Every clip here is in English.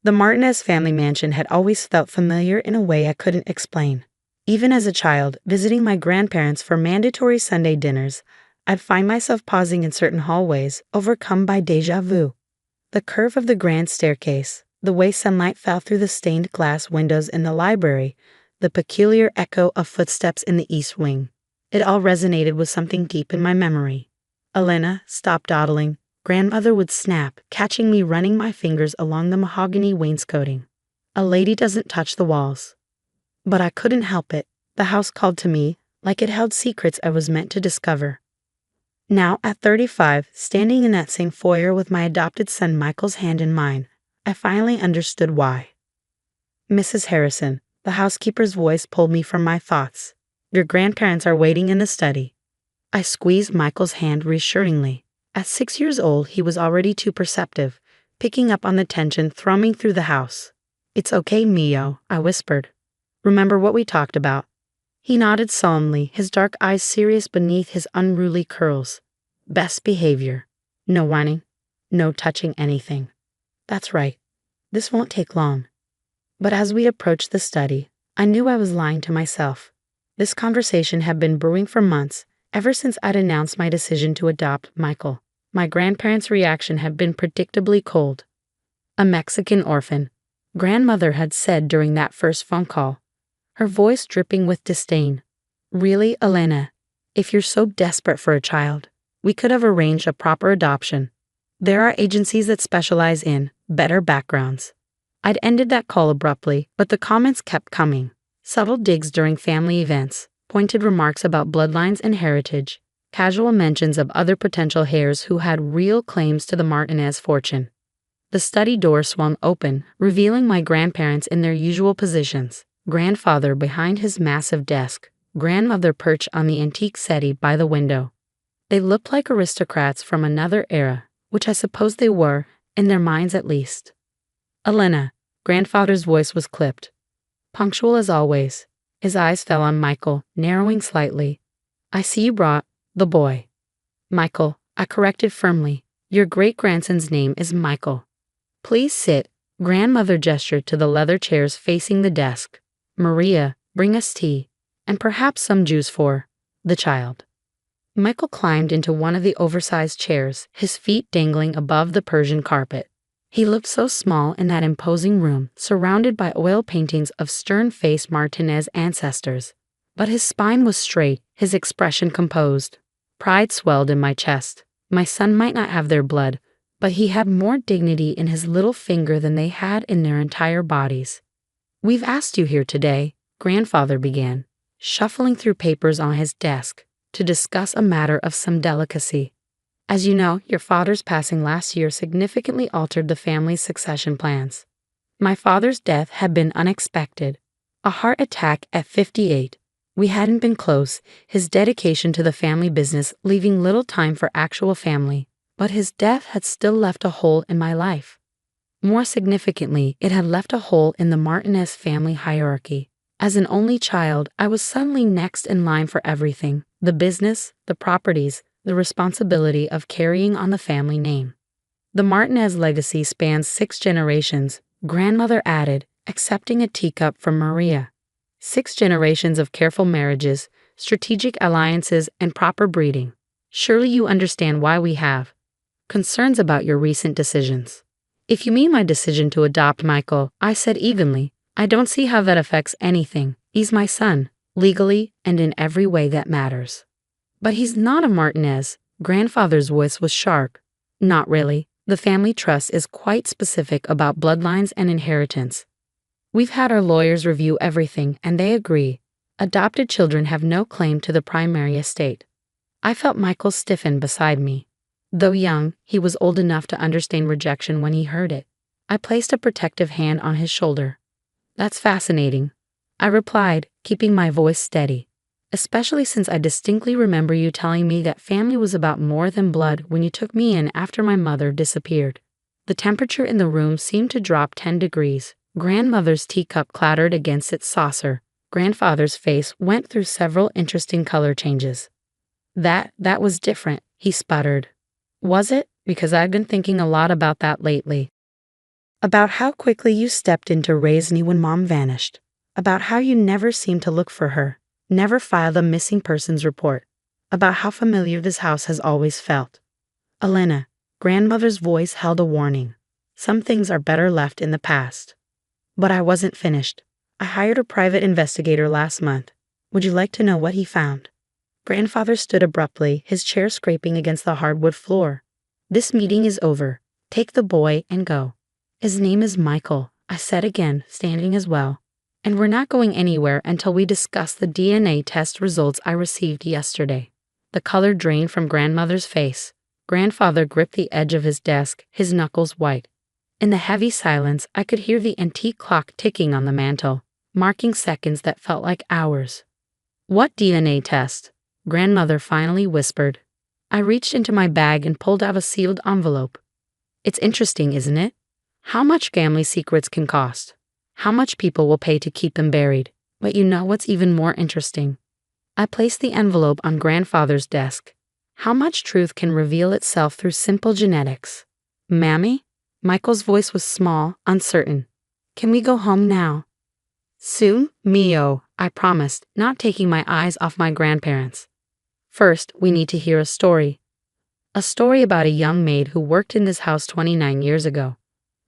The Martinez family mansion had always felt familiar in a way I couldn't explain. Even as a child, visiting my grandparents for mandatory Sunday dinners, I'd find myself pausing in certain hallways, overcome by déjà vu. The curve of the grand staircase, the way sunlight fell through the stained glass windows in the library, the peculiar echo of footsteps in the east wing. It all resonated with something deep in my memory. "Elena, stop dawdling," grandmother would snap, catching me running my fingers along the mahogany wainscoting. "A lady doesn't touch the walls." But I couldn't help it. The house called to me, like it held secrets I was meant to discover. Now, at 35, standing in that same foyer with my adopted son Michael's hand in mine, I finally understood why. "Mrs. Harrison," the housekeeper's voice pulled me from my thoughts. "Your grandparents are waiting in the study." I squeezed Michael's hand reassuringly. At 6 years old, he was already too perceptive, picking up on the tension thrumming through the house. "It's okay, Mio," I whispered. "Remember what we talked about?" He nodded solemnly, his dark eyes serious beneath his unruly curls. "Best behavior. No whining. No touching anything." "That's right. This won't take long." But as we approached the study, I knew I was lying to myself. This conversation had been brewing for months, ever since I'd announced my decision to adopt Michael. My grandparents' reaction had been predictably cold. "A Mexican orphan," grandmother had said during that first phone call, her voice dripping with disdain. "Really, Elena? If you're so desperate for a child, we could have arranged a proper adoption. There are agencies that specialize in better backgrounds." I'd ended that call abruptly, but the comments kept coming. Subtle digs during family events, pointed remarks about bloodlines and heritage, casual mentions of other potential heirs who had real claims to the Martinez fortune. The study door swung open, revealing my grandparents in their usual positions. Grandfather behind his massive desk, grandmother perched on the antique settee by the window. They looked like aristocrats from another era, which I suppose they were, in their minds at least. "Elena," grandfather's voice was clipped. Punctual as always, his eyes fell on Michael, narrowing slightly. "I see you brought the boy." "Michael," I corrected firmly. "Your great-grandson's name is Michael." "Please sit." Grandmother gestured to the leather chairs facing the desk. "Maria, bring us tea, and perhaps some juice for the child." Michael climbed into one of the oversized chairs, his feet dangling above the Persian carpet. He looked so small in that imposing room, surrounded by oil paintings of stern-faced Martinez ancestors. But his spine was straight, his expression composed. Pride swelled in my chest. My son might not have their blood, but he had more dignity in his little finger than they had in their entire bodies. "We've asked you here today," grandfather began, shuffling through papers on his desk, "to discuss a matter of some delicacy. As you know, your father's passing last year significantly altered the family's succession plans. My father's death had been unexpected. A heart attack at 58. We hadn't been close, his dedication to the family business leaving little time for actual family, but his death had still left a hole in my life. More significantly, it had left a hole in the Martinez family hierarchy. As an only child, I was suddenly next in line for everything: the business, the properties, the responsibility of carrying on the family name. The Martinez legacy spans 6 generations, grandmother added, accepting a teacup from Maria. 6 generations of careful marriages, strategic alliances, and proper breeding. Surely you understand why we have concerns about your recent decisions. "If you mean my decision to adopt Michael," I said evenly, "I don't see how that affects anything. He's my son, legally and in every way that matters." "But he's not a Martinez." Grandfather's voice was sharp. "Not really. The family trust is quite specific about bloodlines and inheritance. We've had our lawyers review everything, and they agree. Adopted children have no claim to the primary estate." I felt Michael stiffen beside me. Though young, he was old enough to understand rejection when he heard it. I placed a protective hand on his shoulder. "That's fascinating," I replied, keeping my voice steady. "Especially since I distinctly remember you telling me that family was about more than blood when you took me in after my mother disappeared." The temperature in the room seemed to drop 10 degrees. Grandmother's teacup clattered against its saucer. Grandfather's face went through several interesting color changes. That was different," he sputtered. "Was it? Because I've been thinking a lot about that lately." About how quickly you stepped in to raise me when Mom vanished. About how you never seemed to look for her, never filed a missing persons report. About how familiar this house has always felt. Elena, grandmother's voice held a warning. Some things are better left in the past. But I wasn't finished. I hired a private investigator last month. Would you like to know what he found? Grandfather stood abruptly, his chair scraping against the hardwood floor. This meeting is over. Take the boy and go. His name is Michael, I said again, standing as well. And we're not going anywhere until we discuss the DNA test results I received yesterday. The color drained from grandmother's face. Grandfather gripped the edge of his desk, his knuckles white. In the heavy silence, I could hear the antique clock ticking on the mantel, marking seconds that felt like hours. What DNA test? Grandmother finally whispered. I reached into my bag and pulled out a sealed envelope. It's interesting, isn't it? How much family secrets can cost. How much people will pay to keep them buried. But you know what's even more interesting? I placed the envelope on grandfather's desk. How much truth can reveal itself through simple genetics? Mammy? Michael's voice was small, uncertain. Can we go home now? Soon, Mio, I promised, not taking my eyes off my grandparents. First, we need to hear a story. A story about a young maid who worked in this house 29 years ago.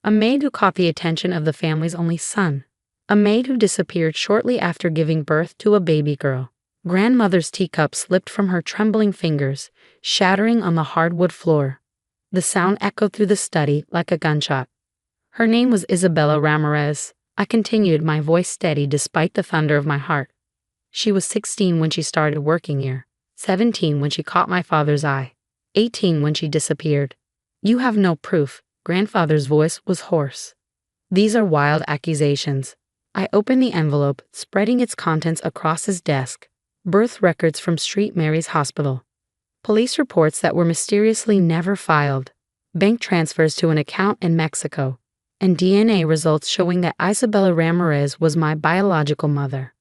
A maid who caught the attention of the family's only son. A maid who disappeared shortly after giving birth to a baby girl. Grandmother's teacup slipped from her trembling fingers, shattering on the hardwood floor. The sound echoed through the study like a gunshot. Her name was Isabella Ramirez. I continued, my voice steady despite the thunder of my heart. She was 16 when she started working here, 17 when she caught my father's eye, 18 when she disappeared. You have no proof. Grandfather's voice was hoarse. These are wild accusations. I opened the envelope, spreading its contents across his desk. Birth records from St. Mary's Hospital. Police reports that were mysteriously never filed. Bank transfers to an account in Mexico. And DNA results showing that Isabella Ramirez was my biological mother.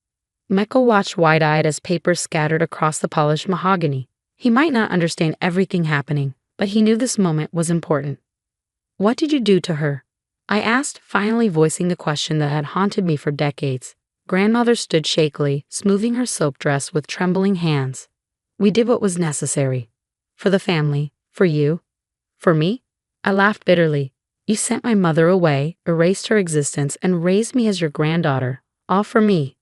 Michael watched wide-eyed as papers scattered across the polished mahogany. He might not understand everything happening, but he knew this moment was important. What did you do to her? I asked, finally voicing the question that had haunted me for decades. Grandmother stood shakily, smoothing her silk dress with trembling hands. We did what was necessary. For the family. For you. For me? I laughed bitterly. You sent my mother away, erased her existence, and raised me as your granddaughter. All for me.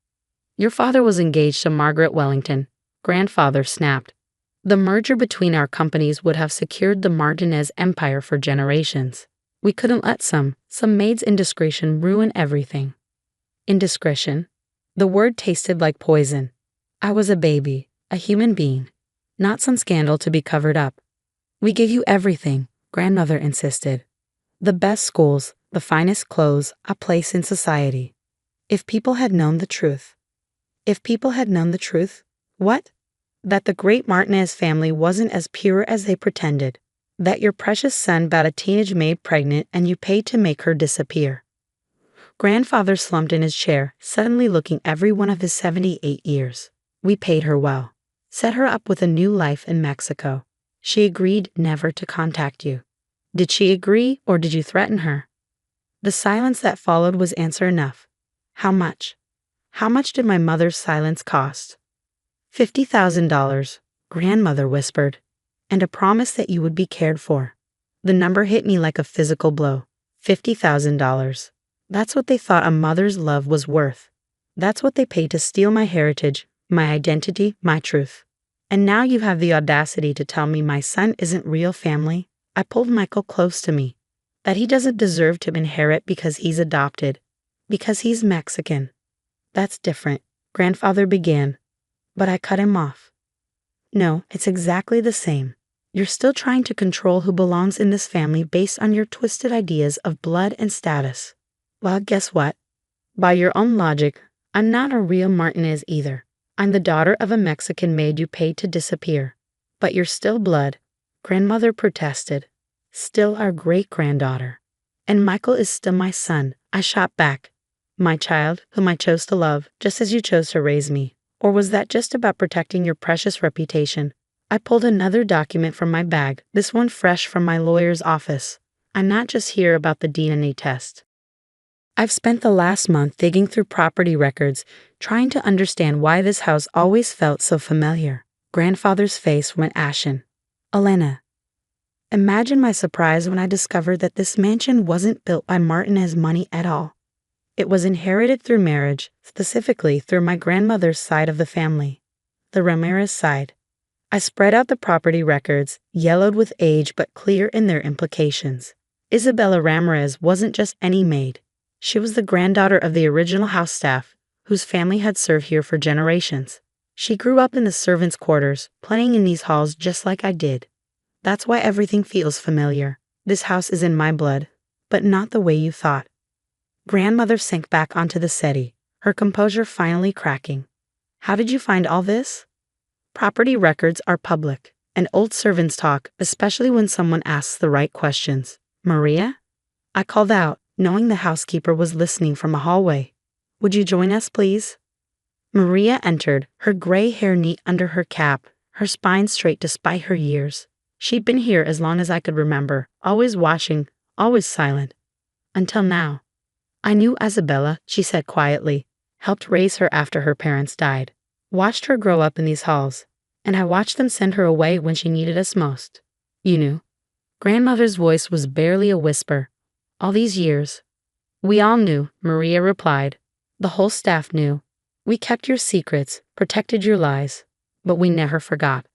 Your father was engaged to Margaret Wellington. Grandfather snapped. The merger between our companies would have secured the Martinez empire for generations. We couldn't let some maid's indiscretion ruin everything. Indiscretion? The word tasted like poison. I was a baby, a human being, not some scandal to be covered up. We give you everything, grandmother insisted. The best schools, the finest clothes, a place in society. If people had known the truth. If people had known the truth? What? That the great Martinez family wasn't as pure as they pretended. That your precious son got a teenage maid pregnant and you paid to make her disappear. Grandfather slumped in his chair, suddenly looking every one of his 78 years. We paid her well. Set her up with a new life in Mexico. She agreed never to contact you. Did she agree, or did you threaten her? The silence that followed was answer enough. How much? How much did my mother's silence cost? $50,000, grandmother whispered, and a promise that you would be cared for. The number hit me like a physical blow. $50,000. That's what they thought a mother's love was worth. That's what they paid to steal my heritage, my identity, my truth. And now you have the audacity to tell me my son isn't real family? I pulled Michael close to me. That he doesn't deserve to inherit because he's adopted. Because he's Mexican. That's different, grandfather began. But I cut him off. No, it's exactly the same. You're still trying to control who belongs in this family based on your twisted ideas of blood and status. Well, guess what? By your own logic, I'm not a real Martinez either. I'm the daughter of a Mexican maid you paid to disappear. But you're still blood, grandmother protested. Still our great-granddaughter. And Michael is still my son, I shot back. My child, whom I chose to love, just as you chose to raise me. Or was that just about protecting your precious reputation? I pulled another document from my bag, this one fresh from my lawyer's office. I'm not just here about the DNA test. I've spent the last month digging through property records, trying to understand why this house always felt so familiar. Grandfather's face went ashen. Elena, imagine my surprise when I discovered that this mansion wasn't built by Martinez money at all. It was inherited through marriage, specifically through my grandmother's side of the family, the Ramirez side. I spread out the property records, yellowed with age but clear in their implications. Isabella Ramirez wasn't just any maid. She was the granddaughter of the original house staff, whose family had served here for generations. She grew up in the servants' quarters, playing in these halls just like I did. That's why everything feels familiar. This house is in my blood, but not the way you thought. Grandmother sank back onto the settee, her composure finally cracking. How did you find all this? Property records are public, and old servants talk, especially when someone asks the right questions. Maria? I called out, knowing the housekeeper was listening from a hallway. Would you join us, please? Maria entered, her gray hair neat under her cap, her spine straight despite her years. She'd been here as long as I could remember, always watching, always silent. Until now. I knew Isabella, she said quietly, helped raise her after her parents died. Watched her grow up in these halls, and I watched them send her away when she needed us most. You knew. Grandmother's voice was barely a whisper. All these years. We all knew, Maria replied. The whole staff knew. We kept your secrets, protected your lies, but we never forgot.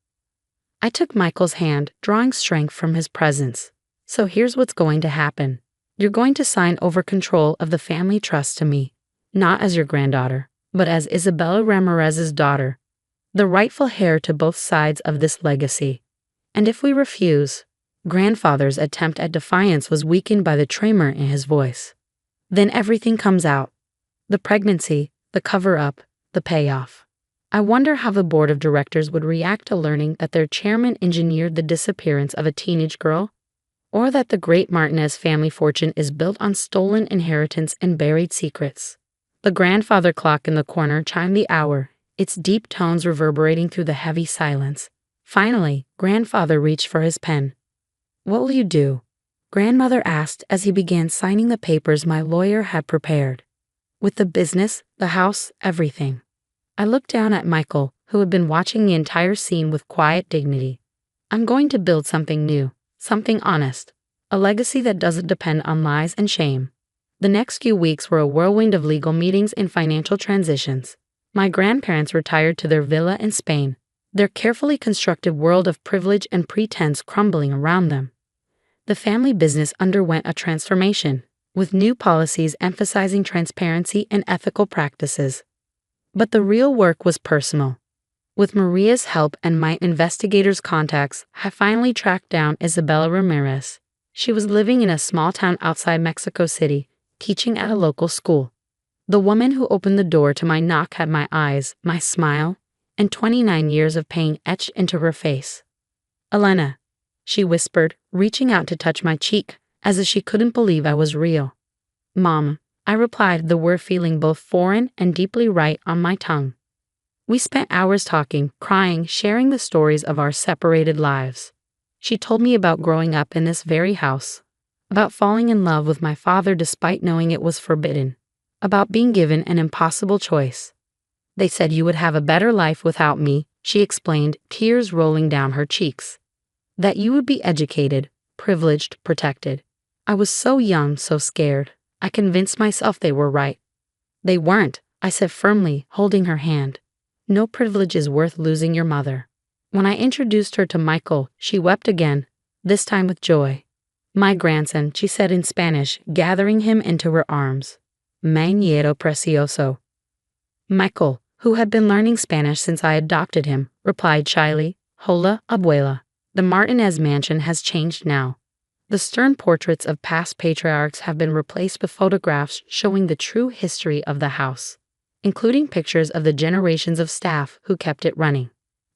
I took Michael's hand, drawing strength from his presence. So here's what's going to happen. You're going to sign over control of the family trust to me, not as your granddaughter, but as Isabella Ramirez's daughter, the rightful heir to both sides of this legacy. And if we refuse, grandfather's attempt at defiance was weakened by the tremor in his voice. Then everything comes out. The pregnancy, the cover-up, the payoff. I wonder how the board of directors would react to learning that their chairman engineered the disappearance of a teenage girl, or that the great Martinez family fortune is built on stolen inheritance and buried secrets. The grandfather clock in the corner chimed the hour, its deep tones reverberating through the heavy silence. Finally, grandfather reached for his pen. What will you do? Grandmother asked as he began signing the papers my lawyer had prepared. With the business, the house, everything. I looked down at Michael, who had been watching the entire scene with quiet dignity. I'm going to build something new. Something honest, a legacy that doesn't depend on lies and shame. The next few weeks were a whirlwind of legal meetings and financial transitions. My grandparents retired to their villa in Spain, their carefully constructed world of privilege and pretense crumbling around them. The family business underwent a transformation, with new policies emphasizing transparency and ethical practices. But the real work was personal. With Maria's help and my investigators' contacts, I finally tracked down Isabella Ramirez. She was living in a small town outside Mexico City, teaching at a local school. The woman who opened the door to my knock had my eyes, my smile, and 29 years of pain etched into her face. Elena, she whispered, reaching out to touch my cheek, as if she couldn't believe I was real. Mom, I replied, the word feeling both foreign and deeply right on my tongue. We spent hours talking, crying, sharing the stories of our separated lives. She told me about growing up in this very house, about falling in love with my father despite knowing it was forbidden, about being given an impossible choice. They said you would have a better life without me, she explained, tears rolling down her cheeks. That you would be educated, privileged, protected. I was so young, so scared. I convinced myself they were right. They weren't, I said firmly, holding her hand. No privilege is worth losing your mother. When I introduced her to Michael, she wept again, this time with joy. My grandson, she said in Spanish, gathering him into her arms. Mi nieto precioso. Michael, who had been learning Spanish since I adopted him, replied shyly, Hola, abuela. The Martinez mansion has changed now. The stern portraits of past patriarchs have been replaced with photographs showing the true history of the house, including pictures of the generations of staff who kept it running.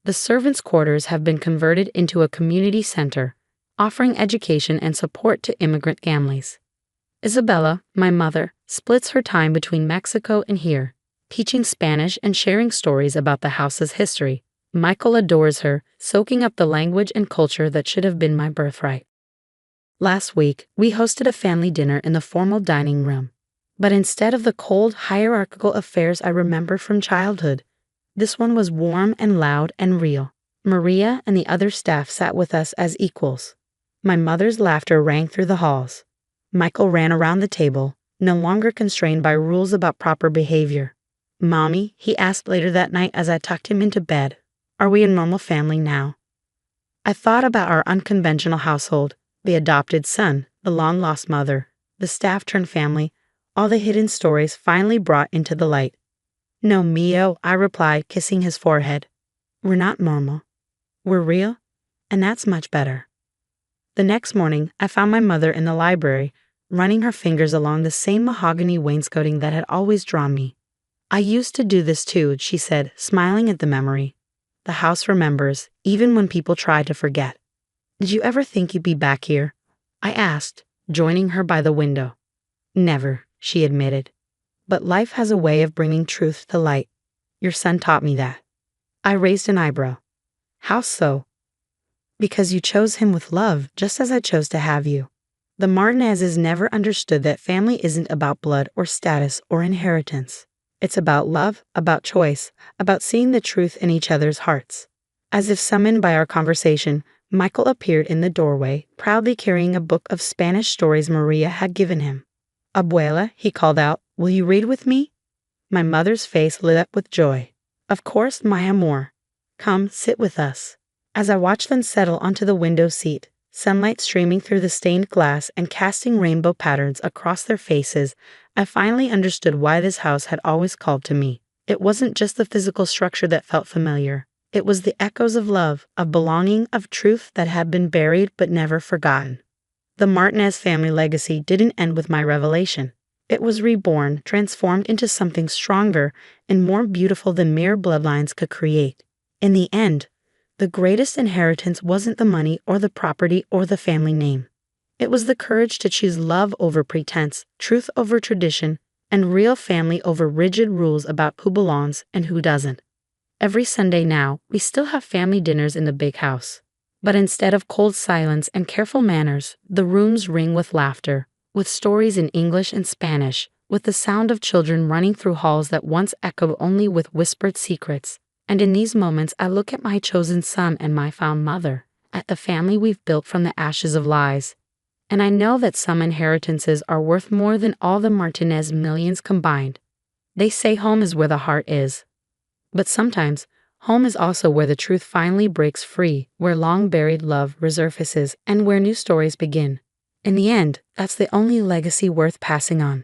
The servants' quarters have been converted into a community center, offering education and support to immigrant families. Isabella, my mother, splits her time between Mexico and here, teaching Spanish and sharing stories about the house's history. Michael adores her, soaking up the language and culture that should have been my birthright. Last week, we hosted a family dinner in the formal dining room. But instead of the cold, hierarchical affairs I remember from childhood, this one was warm and loud and real. Maria and the other staff sat with us as equals. My mother's laughter rang through the halls. Michael ran around the table, no longer constrained by rules about proper behavior. "Mommy," he asked later that night as I tucked him into bed, "are we a normal family now?" I thought about our unconventional household, the adopted son, the long-lost mother, the staff-turned-family, all the hidden stories finally brought into the light. "No, Mio," I replied, kissing his forehead. "We're not normal. We're real, and that's much better." The next morning, I found my mother in the library, running her fingers along the same mahogany wainscoting that had always drawn me. "I used to do this too," she said, smiling at the memory. "The house remembers, even when people try to forget." "Did you ever think you'd be back here?" I asked, joining her by the window. "Never," she admitted. "But life has a way of bringing truth to light. Your son taught me that." I raised an eyebrow. "How so?" "Because you chose him with love, just as I chose to have you. The Martinezes never understood that family isn't about blood or status or inheritance. It's about love, about choice, about seeing the truth in each other's hearts." As if summoned by our conversation, Michael appeared in the doorway, proudly carrying a book of Spanish stories Maria had given him. "Abuela," he called out, "will you read with me?" My mother's face lit up with joy. "Of course, my amor. Come, sit with us." As I watched them settle onto the window seat, sunlight streaming through the stained glass and casting rainbow patterns across their faces, I finally understood why this house had always called to me. It wasn't just the physical structure that felt familiar. It was the echoes of love, of belonging, of truth that had been buried but never forgotten. The Martinez family legacy didn't end with my revelation. It was reborn, transformed into something stronger and more beautiful than mere bloodlines could create. In the end, the greatest inheritance wasn't the money or the property or the family name. It was the courage to choose love over pretense, truth over tradition, and real family over rigid rules about who belongs and who doesn't. Every Sunday now, we still have family dinners in the big house. But instead of cold silence and careful manners, the rooms ring with laughter, with stories in English and Spanish, with the sound of children running through halls that once echoed only with whispered secrets. And in these moments, I look at my chosen son and my found mother, at the family we've built from the ashes of lies. And I know that some inheritances are worth more than all the Martinez millions combined. They say home is where the heart is. But sometimes, home is also where the truth finally breaks free, where long-buried love resurfaces, and where new stories begin. In the end, that's the only legacy worth passing on.